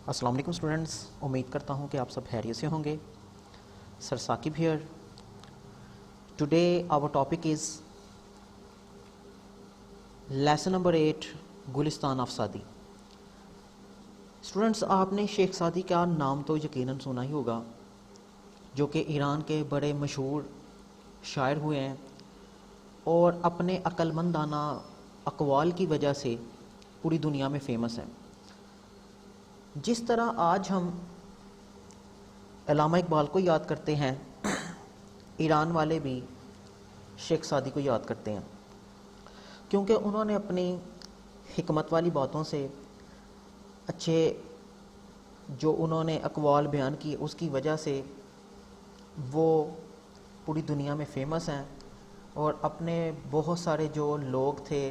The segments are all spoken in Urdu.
السلام علیکم اسٹوڈنٹس، امید کرتا ہوں کہ آپ سب خیریت سے ہوں گے. Sir Saqib here. Today our topic is lesson number 8 Gulistan of Saadi. Students, آپ نے شیخ سعدی کا نام تو یقیناً سنا ہی ہوگا، جو کہ ایران کے بڑے مشہور شاعر ہوئے ہیں اور اپنے عقل مندانہ اقوال کی وجہ سے پوری دنیا میں فیمس ہیں. جس طرح آج ہم علامہ اقبال کو یاد کرتے ہیں، ایران والے بھی شیخ سعدی کو یاد کرتے ہیں، کیونکہ انہوں نے اپنی حکمت والی باتوں سے اچھے جو انہوں نے اقوال بیان کیے اس کی وجہ سے وہ پوری دنیا میں فیمس ہیں. اور اپنے بہت سارے جو لوگ تھے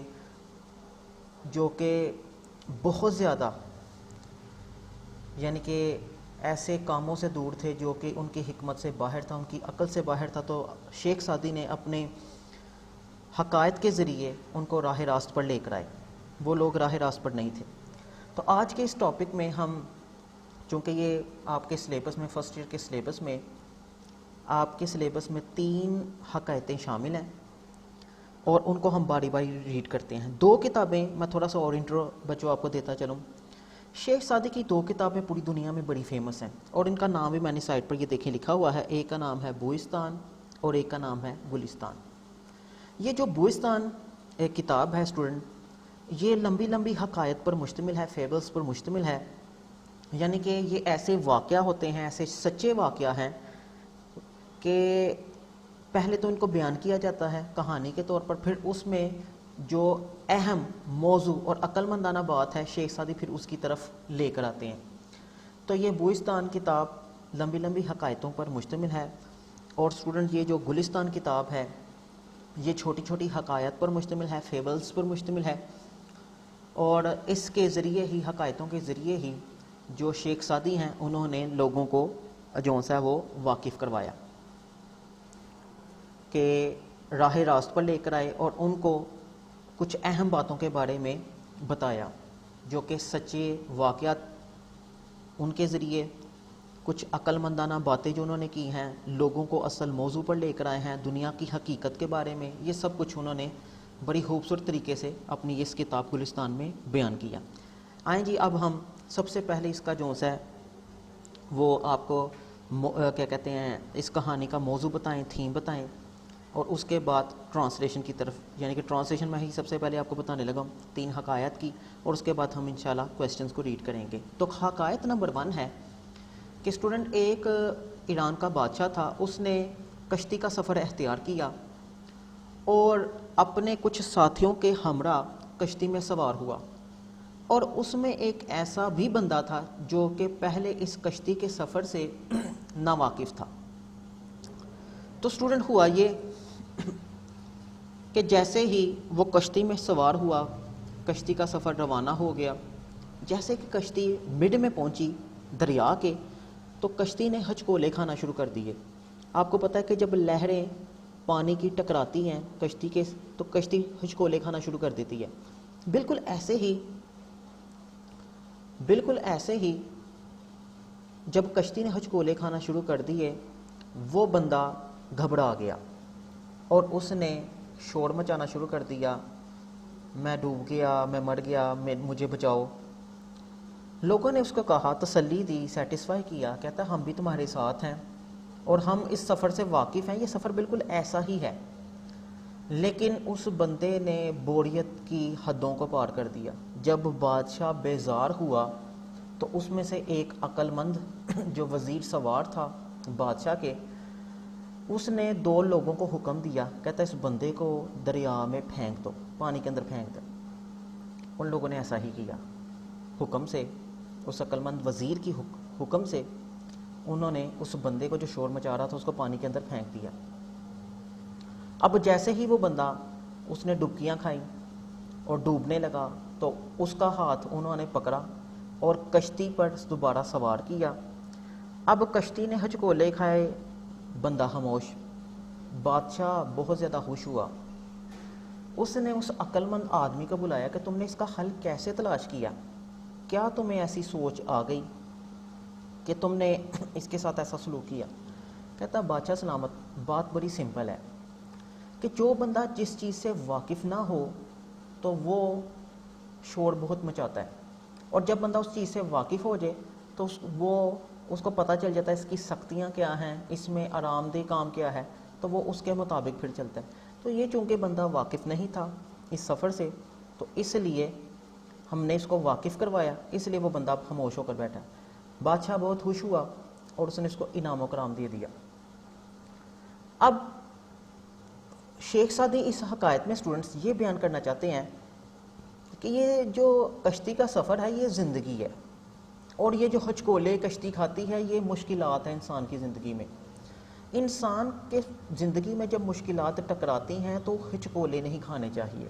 جو کہ بہت زیادہ یعنی کہ ایسے کاموں سے دور تھے جو کہ ان کی حکمت سے باہر تھا، ان کی عقل سے باہر تھا، تو شیخ سعدی نے اپنے حقائق کے ذریعے ان کو راہ راست پر لے کر آئے. وہ لوگ راہ راست پر نہیں تھے. تو آج کے اس ٹاپک میں ہم، چونکہ یہ آپ کے سلیبس میں فرسٹ ایئر کے سلیبس میں آپ کے سلیبس میں 3 حقائقیں شامل ہیں اور ان کو ہم باری باری ریڈ کرتے ہیں. 2 کتابیں میں تھوڑا سا اور انٹرو بچوں آپ کو دیتا چلوں. شیخ سعدی کی 2 کتابیں پوری دنیا میں بڑی فیمس ہیں اور ان کا نام بھی میں نے سائٹ پر یہ دیکھیں لکھا ہوا ہے. ایک کا نام ہے بوستان اور ایک کا نام ہے گلستان. یہ جو بوستان ایک کتاب ہے اسٹوڈنٹ، یہ لمبی لمبی حقائق پر مشتمل ہے، فیبلز پر مشتمل ہے. یعنی کہ یہ ایسے واقعہ ہوتے ہیں، ایسے سچے واقعہ ہیں کہ پہلے تو ان کو بیان کیا جاتا ہے کہانی کے طور پر، پھر اس میں جو اہم موضوع اور عقل مندانہ بات ہے شیخ سعدی پھر اس کی طرف لے کر آتے ہیں. تو یہ بوستان کتاب لمبی لمبی حقائقوں پر مشتمل ہے، اور اسٹوڈنٹ یہ جو گلستان کتاب ہے یہ چھوٹی چھوٹی حقائق پر مشتمل ہے، فیبلز پر مشتمل ہے. اور اس کے ذریعے ہی، حقائقوں کے ذریعے ہی جو شیخ سعدی ہیں انہوں نے لوگوں کو جو سا وہ واقف کروایا، کہ راہ راست پر لے کر آئے اور ان کو کچھ اہم باتوں کے بارے میں بتایا، جو کہ سچے واقعات ان کے ذریعے، کچھ عقل مندانہ باتیں جو انہوں نے کی ہیں، لوگوں کو اصل موضوع پر لے کر آئے ہیں، دنیا کی حقیقت کے بارے میں. یہ سب کچھ انہوں نے بڑی خوبصورت طریقے سے اپنی اس کتاب گلستان میں بیان کیا. آئیں جی، اب ہم سب سے پہلے اس کا جو ہے وہ آپ کو کیا کہتے ہیں، اس کہانی کا موضوع بتائیں، تھیم بتائیں، اور اس کے بعد ٹرانسلیشن کی طرف، یعنی کہ ٹرانسلیشن میں ہی سب سے پہلے آپ کو بتانے لگا 3 حقائق کی، اور اس کے بعد ہم انشاءاللہ کویسچنز کو ریڈ کریں گے. تو حقائق نمبر 1 ہے کہ اسٹوڈنٹ، ایک ایران کا بادشاہ تھا، اس نے کشتی کا سفر اختیار کیا اور اپنے کچھ ساتھیوں کے ہمراہ کشتی میں سوار ہوا، اور اس میں ایک ایسا بھی بندہ تھا جو کہ پہلے اس کشتی کے سفر سے ناواقف تھا. تو اسٹوڈنٹ ہوا یہ کہ جیسے ہی وہ کشتی میں سوار ہوا، کشتی کا سفر روانہ ہو گیا. جیسے کہ کشتی مڈ میں پہنچی دریا کے، تو کشتی نے ہچکولے کھانا شروع کر دیے. آپ کو پتہ ہے کہ جب لہریں پانی کی ٹکراتی ہیں کشتی کے، تو کشتی ہچکولے کھانا شروع کر دیتی ہے. بالکل ایسے ہی جب کشتی نے ہچکولے کھانا شروع کر دیے، وہ بندہ گھبرا گیا اور اس نے شور مچانا شروع کر دیا، میں ڈوب گیا، میں مر گیا، مجھے بچاؤ. لوگوں نے اس کو کہا، تسلی دی، سیٹسفائی کیا. کہتا ہم بھی تمہارے ساتھ ہیں اور ہم اس سفر سے واقف ہیں، یہ سفر بالکل ایسا ہی ہے. لیکن اس بندے نے بوریت کی حدوں کو پار کر دیا. جب بادشاہ بیزار ہوا تو اس میں سے ایک عقل مند جو وزیر سوار تھا بادشاہ کے، اس نے 2 لوگوں کو حکم دیا. کہتا اس بندے کو دریا میں پھینک دو، پانی کے اندر پھینک دو. ان لوگوں نے ایسا ہی کیا. حکم سے، اس عقل مند وزیر کی حکم سے انہوں نے اس بندے کو جو شور مچا رہا تھا اس کو پانی کے اندر پھینک دیا. اب جیسے ہی وہ بندہ، اس نے ڈبکیاں کھائیں اور ڈوبنے لگا، تو اس کا ہاتھ انہوں نے پکڑا اور کشتی پر دوبارہ سوار کیا. اب کشتی نے ہچکولے کھائے، بندہ خاموش. بادشاہ بہت زیادہ خوش ہوا. اس نے اس عقل مند آدمی کو بلایا کہ تم نے اس کا حل کیسے تلاش کیا؟ کیا تمہیں ایسی سوچ آ گئی کہ تم نے اس کے ساتھ ایسا سلوک کیا؟ کہتا بادشاہ سلامت بات بڑی سمپل ہے کہ جو بندہ جس چیز سے واقف نہ ہو تو وہ شور بہت مچاتا ہے، اور جب بندہ اس چیز سے واقف ہو جائے تو اس کو پتہ چل جاتا ہے اس کی سختیاں کیا ہیں، اس میں آرام دہ کام کیا ہے، تو وہ اس کے مطابق پھر چلتا ہے۔ تو یہ چونکہ بندہ واقف نہیں تھا اس سفر سے، تو اس لیے ہم نے اس کو واقف کروایا، اس لیے وہ بندہ اب خاموش ہو کر بیٹھا۔ بادشاہ بہت خوش ہوا اور اس نے اس کو انعام و کرام دے دیا۔ اب شیخ سعدی اس حکایت میں اسٹوڈنٹس یہ بیان کرنا چاہتے ہیں کہ یہ جو کشتی کا سفر ہے یہ زندگی ہے، اور یہ جو ہچکولے کشتی کھاتی ہے یہ مشکلات ہیں انسان کی زندگی میں۔ انسان کے زندگی میں جب مشکلات ٹکراتی ہیں تو ہچکولے نہیں کھانے چاہیے،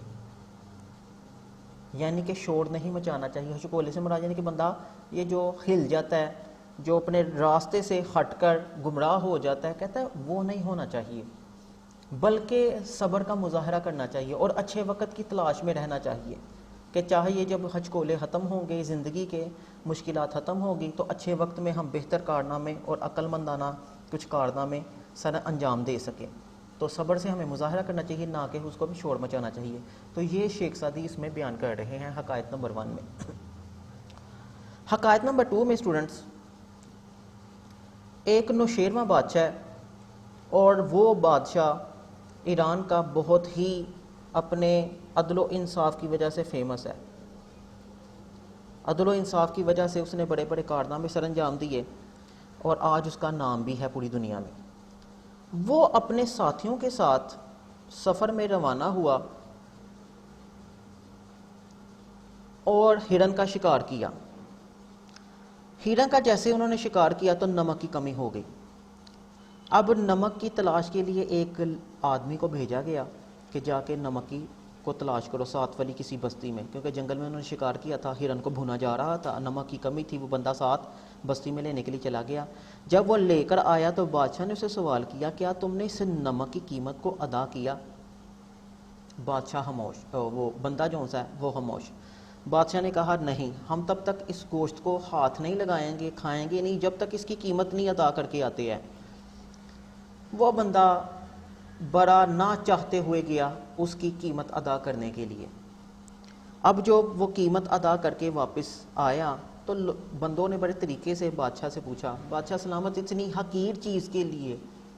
یعنی کہ شور نہیں مچانا چاہیے۔ ہچکولے سے مراد یعنی کہ بندہ یہ جو ہل جاتا ہے، جو اپنے راستے سے ہٹ کر گمراہ ہو جاتا ہے، کہتا ہے وہ نہیں ہونا چاہیے، بلکہ صبر کا مظاہرہ کرنا چاہیے اور اچھے وقت کی تلاش میں رہنا چاہیے، کہ چاہے یہ جب ہچکولے ختم ہوں گے، زندگی کے مشکلات ختم ہوگی، تو اچھے وقت میں ہم بہتر کارنامے اور عقل مندانہ کچھ کارنامے سر انجام دے سکیں۔ تو صبر سے ہمیں مظاہرہ کرنا چاہیے، نہ کہ اس کو بھی شور مچانا چاہیے۔ تو یہ شیخ سعدی اس میں بیان کر رہے ہیں حکایت نمبر 1 میں۔ حکایت نمبر 2 میں اسٹوڈنٹس ایک نوشیروان بادشاہ ہے، اور وہ بادشاہ ایران کا بہت ہی اپنے عدل و انصاف کی وجہ سے فیمس ہے۔ عدل و انصاف کی وجہ سے اس نے بڑے بڑے کارنامے سر انجام دیے، اور آج اس کا نام بھی ہے پوری دنیا میں۔ وہ اپنے ساتھیوں کے ساتھ سفر میں روانہ ہوا اور ہرن کا شکار کیا۔ ہرن کا جیسے انہوں نے شکار کیا تو نمک کی کمی ہو گئی۔ اب نمک کی تلاش کے لیے ایک آدمی کو بھیجا گیا کہ جا کے نمک کی کو تلاش کرو ساتھ والی کسی بستی میں، کیونکہ جنگل میں انہوں نے شکار کیا تھا، ہرن کو بھونا جا رہا تھا، نمک کی کمی تھی، وہ بندہ ساتھ بستی میں لینے کے لیے چلا گیا۔ جب وہ لے کر آیا تو بادشاہ نے اسے سوال کیا کیا تم نے اس نمک کی قیمت کو ادا کیا؟ بادشاہ خاموش، وہ بندہ جو سا ہے وہ خاموش۔ بادشاہ نے کہا نہیں، ہم تب تک اس گوشت کو ہاتھ نہیں لگائیں گے، کھائیں گے نہیں، جب تک اس کی قیمت نہیں ادا کر کے آتے ہیں۔ وہ بندہ بڑا نہ چاہتے ہوئے گیا اس کی قیمت ادا کرنے کے لیے۔ اب جو وہ قیمت ادا کر کے واپس آیا تو بندوں نے بڑے طریقے سے بادشاہ سے پوچھا، بادشاہ سلامت اتنی حقیر چیز کے لیے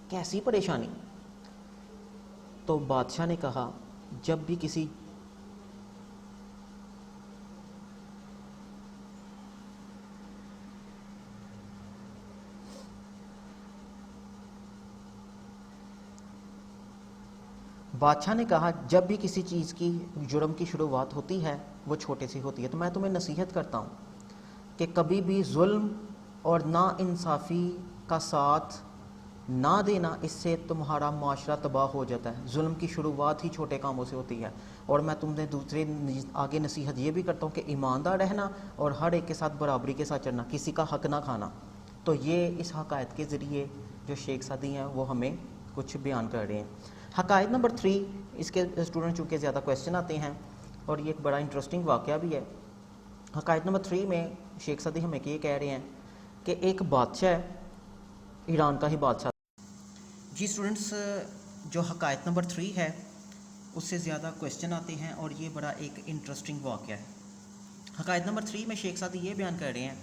کیسی پریشانی؟ تو بادشاہ نے کہا جب بھی کسی جب بھی کسی چیز کی جرم کی شروعات ہوتی ہے وہ چھوٹے سے ہوتی ہے، تو میں تمہیں نصیحت کرتا ہوں کہ کبھی بھی ظلم اور نا انصافی کا ساتھ نہ دینا، اس سے تمہارا معاشرہ تباہ ہو جاتا ہے۔ ظلم کی شروعات ہی چھوٹے کاموں سے ہوتی ہے۔ اور میں تم نے دوسرے آگے نصیحت یہ بھی کرتا ہوں کہ ایماندار رہنا اور ہر ایک کے ساتھ برابری کے ساتھ چلنا، کسی کا حق نہ کھانا۔ تو یہ اس حکایت کے ذریعے جو شیخ سعدی ہیں وہ ہمیں کچھ بیان کر رہے ہیں۔ حکایت نمبر 3، اس کے اسٹوڈنٹ چونکہ زیادہ کویسچن آتے ہیں اور یہ ایک بڑا انٹرسٹنگ واقعہ بھی ہے۔ حکایت نمبر 3 میں شیخ سعدی ہمیں یہ کہہ رہے ہیں کہ ایک بادشاہ ہے، ایران کا ہی بادشاہ۔ جی اسٹوڈنٹس، جو حکایت نمبر 3 ہے اس سے زیادہ کویسچن آتے ہیں اور یہ بڑا ایک انٹرسٹنگ واقعہ ہے۔ حکایت نمبر 3 میں شیخ سعدی یہ بیان کر رہے ہیں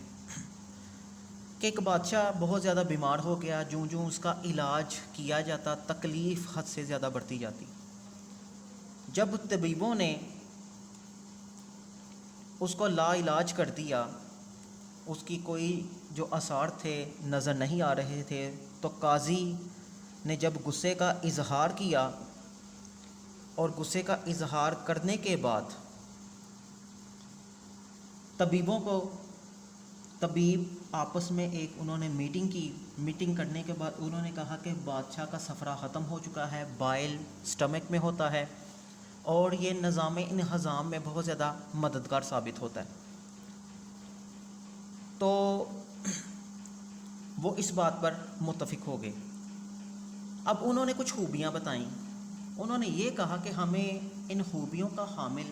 کہ ایک بادشاہ بہت زیادہ بیمار ہو گیا، جوں جوں اس کا علاج کیا جاتا تکلیف حد سے زیادہ بڑھتی جاتی۔ جب طبیبوں نے اس کو لا علاج کر دیا، اس کی کوئی جو آثار تھے نظر نہیں آ رہے تھے، تو قاضی نے جب غصے کا اظہار کیا، اور غصے کا اظہار کرنے کے بعد طبیب آپس میں ایک انہوں نے میٹنگ کی۔ میٹنگ کرنے کے بعد انہوں نے کہا کہ بادشاہ کا سفرہ ختم ہو چکا ہے، بائل سٹمک میں ہوتا ہے اور یہ نظام انہضام میں بہت زیادہ مددگار ثابت ہوتا ہے۔ تو وہ اس بات پر متفق ہو گئے۔ اب انہوں نے کچھ خوبیاں بتائیں۔ انہوں نے یہ کہا کہ ہمیں ان خوبیوں کا حامل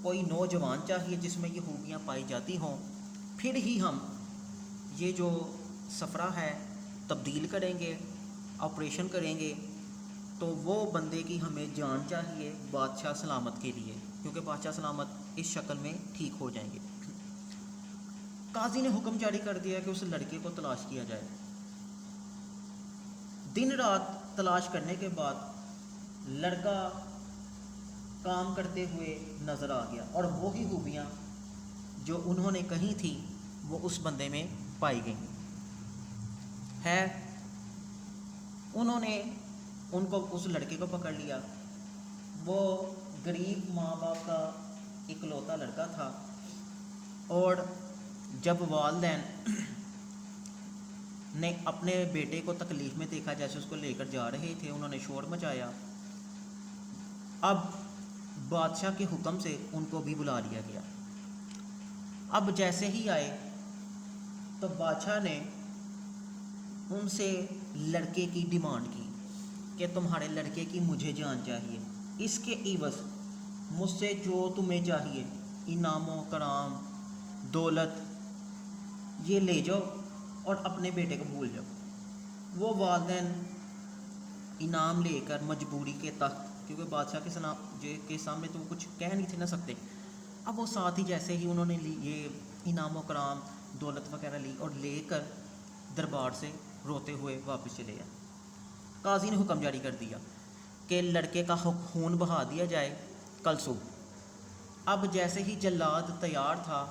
کوئی نوجوان چاہیے جس میں یہ خوبیاں پائی جاتی ہوں، پھر ہی ہم یہ جو سفرہ ہے تبدیل کریں گے، آپریشن کریں گے، تو وہ بندے کی ہمیں جان چاہیے بادشاہ سلامت کے لیے، کیونکہ بادشاہ سلامت اس شکل میں ٹھیک ہو جائیں گے۔ قاضی نے حکم جاری کر دیا کہ اس لڑکے کو تلاش کیا جائے۔ دن رات تلاش کرنے کے بعد لڑکا کام کرتے ہوئے نظر آ گیا، اور وہی خوبیاں جو انہوں نے کہی تھی وہ اس بندے میں پائی گئیں ہے۔ انہوں نے اس لڑکے کو پکڑ لیا۔ وہ غریب ماں باپ کا اکلوتا لڑکا تھا، اور جب والدین نے اپنے بیٹے کو تکلیف میں دیکھا، جیسے اس کو لے کر جا رہے تھے، انہوں نے شور مچایا۔ اب بادشاہ کے حکم سے ان کو بھی بلا لیا گیا۔ اب جیسے ہی آئے تو بادشاہ نے ان سے لڑکے کی ڈیمانڈ کی کہ تمہارے لڑکے کی مجھے جان چاہیے، اس کے عوض مجھ سے جو تمہیں چاہیے، انعام و کرام، دولت، یہ لے جاؤ اور اپنے بیٹے کو بھول جاؤ۔ وہ والدین انعام لے کر مجبوری کے تحت، کیونکہ بادشاہ کے سامنے تو وہ کچھ کہہ نہیں تھے نہ سکتے، اب وہ ساتھ ہی جیسے ہی انہوں نے یہ انعام و کرام، دولت وغیرہ لی، اور لے کر دربار سے روتے ہوئے واپس چلے گئے۔ قاضی نے حکم جاری کر دیا کہ لڑکے کا خون بہا دیا جائے کل صبح۔ اب جیسے ہی جلاد تیار تھا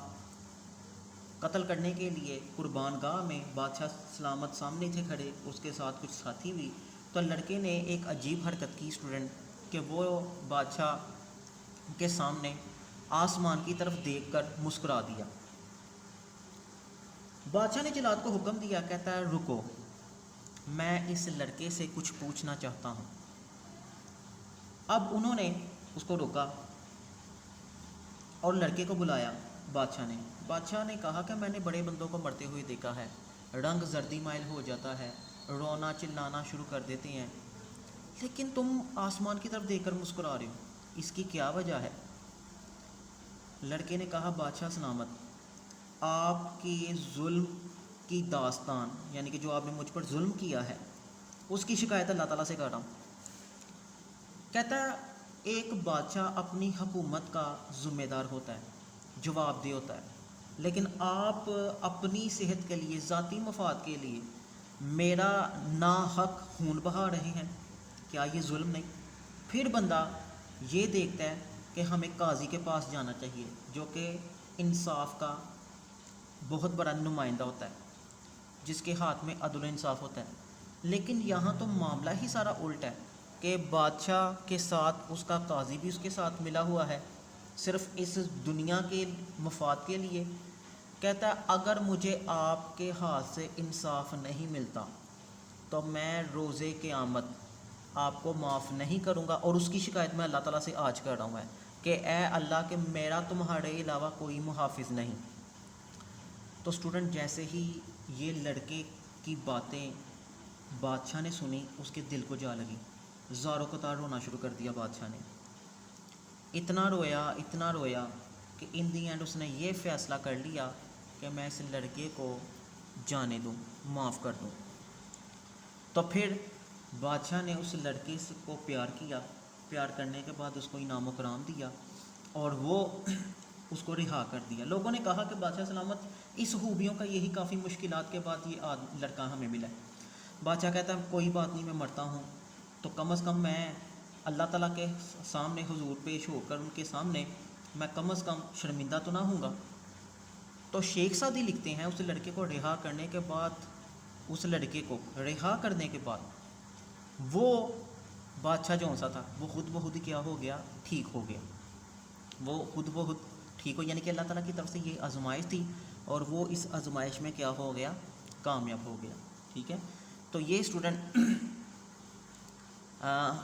قتل کرنے کے لیے، قربان گاہ میں بادشاہ سلامت سامنے تھے کھڑے، اس کے ساتھ کچھ ساتھی بھی، تو لڑکے نے ایک عجیب حرکت کی اسٹوڈنٹ، کہ وہ بادشاہ کے سامنے آسمان کی طرف دیکھ کر مسکرا دیا۔ بادشاہ نے جلاد کو حکم دیا، کہتا ہے رکو، میں اس لڑکے سے کچھ پوچھنا چاہتا ہوں۔ اب انہوں نے اس کو روکا اور لڑکے کو بلایا۔ بادشاہ نے کہا کہ میں نے بڑے بندوں کو مرتے ہوئے دیکھا ہے، رنگ زردی مائل ہو جاتا ہے، رونا چلانا شروع کر دیتے ہیں، لیکن تم آسمان کی طرف دیکھ کر مسکرا رہے ہو، اس کی کیا وجہ ہے؟ لڑکے نے کہا بادشاہ سلامت، آپ کی ظلم کی داستان، یعنی کہ جو آپ نے مجھ پر ظلم کیا ہے، اس کی شکایت اللہ تعالیٰ سے کر رہا ہوں۔ کہتا ہے ایک بادشاہ اپنی حکومت کا ذمہ دار ہوتا ہے، جواب دہ ہوتا ہے، لیکن آپ اپنی صحت کے لیے، ذاتی مفاد کے لیے میرا ناحق خون بہا رہے ہیں، کیا یہ ظلم نہیں؟ پھر بندہ یہ دیکھتا ہے کہ ہمیں قاضی کے پاس جانا چاہیے، جو کہ انصاف کا بہت بڑا نمائندہ ہوتا ہے، جس کے ہاتھ میں عدل و انصاف ہوتا ہے۔ لیکن یہاں تو معاملہ ہی سارا الٹ ہے کہ بادشاہ کے ساتھ اس کا قاضی بھی اس کے ساتھ ملا ہوا ہے، صرف اس دنیا کے مفاد کے لیے۔ کہتا ہے اگر مجھے آپ کے ہاتھ سے انصاف نہیں ملتا تو میں روز قیامت آپ کو معاف نہیں کروں گا، اور اس کی شکایت میں اللہ تعالیٰ سے آج کر رہا ہوں میں کہ اے اللہ، کہ میرا تمہارے علاوہ کوئی محافظ نہیں۔ تو اسٹوڈنٹ جیسے ہی یہ لڑکے کی باتیں بادشاہ نے سنی، اس کے دل کو جا لگی، زاروں قطار رونا شروع کر دیا بادشاہ نے۔ اتنا رویا کہ ان دی اینڈ اس نے یہ فیصلہ کر لیا کہ میں اس لڑکے کو جانے دوں، معاف کر دوں۔ تو پھر بادشاہ نے اس لڑکے کو پیار کیا، پیار کرنے کے بعد اس کو انعام و کرام دیا، اور وہ اس کو رہا کر دیا۔ لوگوں نے کہا کہ بادشاہ سلامت، اس خوبیوں کا یہی کافی مشکلات کے بعد یہ لڑکا ہمیں ملا ہے۔ بادشاہ کہتا ہے کوئی بات نہیں، میں مرتا ہوں تو کم از کم میں اللہ تعالیٰ کے سامنے حضور پیش ہو کر ان کے سامنے میں کم از کم شرمندہ تو نہ ہوں گا۔ تو شیخ سعدی لکھتے ہیں اس لڑکے کو رہا کرنے کے بعد، اس لڑکے کو رہا کرنے کے بعد وہ بادشاہ جو سا تھا وہ خود بخود کیا ہو گیا، ٹھیک ہو گیا۔ وہ خود بخود ٹھیک ہو، یعنی کہ اللہ تعالیٰ کی طرف سے یہ آزمائش تھی، اور وہ اس آزمائش میں کیا ہو گیا، کامیاب ہو گیا۔ ٹھیک ہے، تو یہ اسٹوڈنٹ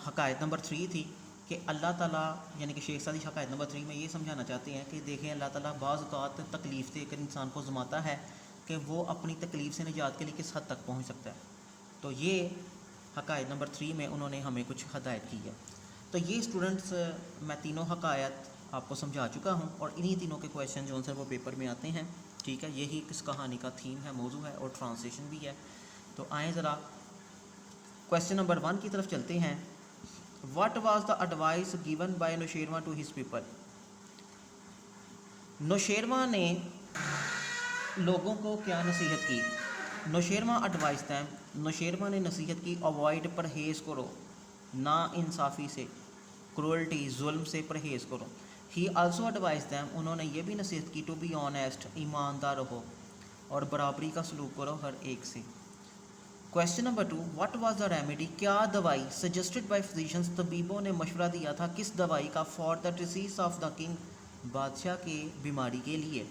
حقائق نمبر 3 تھی کہ اللہ تعالیٰ، یعنی کہ شیخ سعدی حقائق نمبر 3 میں یہ سمجھانا چاہتے ہیں کہ دیکھیں اللہ تعالیٰ بعض اوقات تکلیف دے کر انسان کو آزماتا ہے کہ وہ اپنی تکلیف سے نجات کے لیے کس حد تک پہنچ سکتا ہے۔ تو یہ حقائق نمبر 3 میں انہوں نے ہمیں کچھ ہدایت کی ہے۔ تو یہ اسٹوڈنٹس میں تینوں حقائق آپ کو سمجھا چکا ہوں، اور انہی تینوں کے کویشچن جو ہیں وہ پیپر میں آتے ہیں۔ ٹھیک ہے، یہی اس کہانی کا تھیم ہے، موضوع ہے اور ٹرانسلیشن بھی ہے. تو آئیں ذرا کویسچن نمبر 1 کی طرف چلتے ہیں. What was the advice given by Nausherwan to his people? Nausherwan نے لوگوں کو کیا نصیحت کی؟ نوشیروہ ایڈوائز دیم، نوشیروہ نے نصیحت کی اوائڈ پرہیز کرو نا انصافی سے، کرولٹی ظلم سے پرہیز کرو. ہی آلسو ایڈوائز دیم، انہوں نے یہ بھی نصیحت کی ٹو بی آنیسٹ، ایماندار رہو اور برابری کا سلوک کرو ہر ایک سے. Question number 2، what was the remedy? کیا دوائی سجیسٹڈ بائی فزیشنز، طبیبوں نے مشورہ دیا تھا کس دوائی کا؟ For the disease of the king, بادشاہ کے بیماری کے لیے.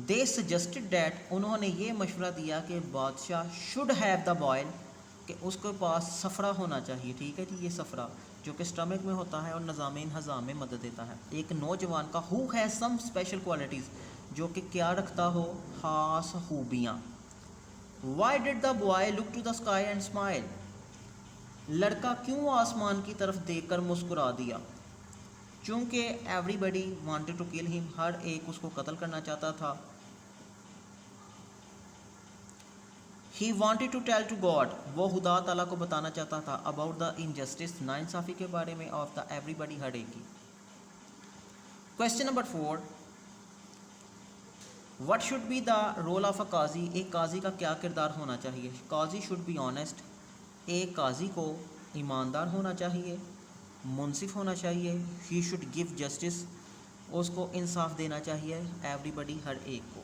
دے سجیسٹڈ دیٹ، انہوں نے یہ مشورہ دیا کہ بادشاہ شوڈ ہیو دا بوائل، کہ اس کے پاس سفرہ ہونا چاہیے. ٹھیک ہے جی، یہ سفرہ جو کہ اسٹمک میں ہوتا ہے اور نظام انہضام میں مدد دیتا ہے. ایک نوجوان کا who has some special qualities, جو کہ کیا رکھتا ہو؟ خاص خوبیاں. Why did the boy look to the sky and smile, لڑکا کیوں آسمان کی طرف دیکھ کر مسکرا دیا؟ چونکہ every body wanted to kill ہم، ہر ایک اس کو قتل کرنا چاہتا تھا. He wanted to tell to God, وہ خدا تعالیٰ کو بتانا چاہتا تھا اباؤٹ دا انجسٹس، ناانصافی کے بارے میں، آف دا ایوری بڈی، ہر ایک کی. Question number 4، what should be the role of a qazi? ایک قاضی کا کیا کردار ہونا چاہیے؟ قاضی شوڈ بی آنیسٹ، ایک قاضی کو ایماندار ہونا چاہیے، منصف ہونا چاہیے. ہی شوڈ گیو جسٹس، اس کو انصاف دینا چاہیے ایوری بڈی، ہر ایک کو.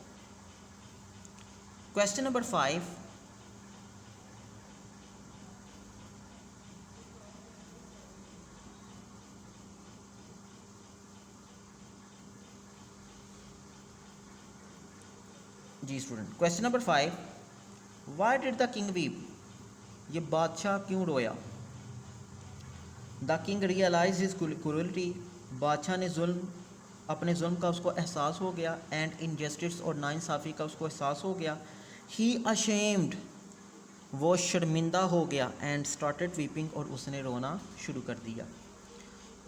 کویسچن نمبر 5، جی student, question number 5، why did the king weep? یہ بادشاہ کیوں رویا؟ The king realize his cruelty, بادشاہ نے اپنے ظلم کا اس کو احساس ہو گیا. اینڈ انجسٹس، اور ناانصافی کا اس کو احساس ہو گیا. ہی اشیمڈ، وہ شرمندہ ہو گیا. اینڈ اسٹارٹڈ ویپنگ، اور اس نے رونا شروع کر دیا.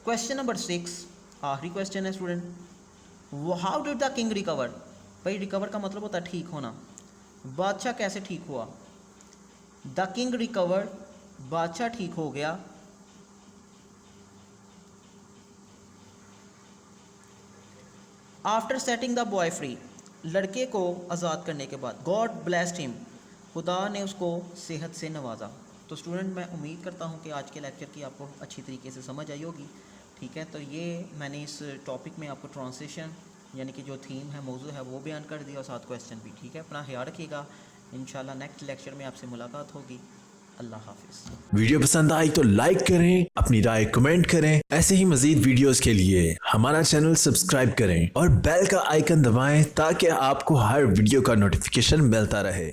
کویسچن نمبر 6، آخری کویسچن ہے student. How did the king recover? بھائی ریکور کا مطلب ہوتا ہے ٹھیک ہونا. بادشاہ کیسے ٹھیک ہوا؟ دا کنگ ریکور، بادشاہ ٹھیک ہو گیا after setting the boy free, لڑکے کو آزاد کرنے کے بعد. گاڈ بلیسڈ ہم، خدا نے اس کو صحت سے نوازا. تو اسٹوڈنٹ میں امید کرتا ہوں کہ آج کے لیکچر کی آپ کو اچھی طریقے سے سمجھ آئی ہوگی. ٹھیک ہے، تو یہ میں نے اس ٹاپک میں آپ کو ٹرانسلیشن یعنی کہ جو تھیم ہے، موضوع ہے، وہ بیان کر دیا اور ساتھ کویسچن بھی. ٹھیک ہے، اپنا خیال رکھیے گا. انشاءاللہ نیکسٹ لیکچر میں آپ سے ملاقات ہوگی. اللہ حافظ. ویڈیو پسند آئی تو لائک کریں، اپنی رائے کمنٹ کریں. ایسے ہی مزید ویڈیوز کے لیے ہمارا چینل سبسکرائب کریں اور بیل کا آئیکن دبائیں تاکہ آپ کو ہر ویڈیو کا نوٹیفیکیشن ملتا رہے.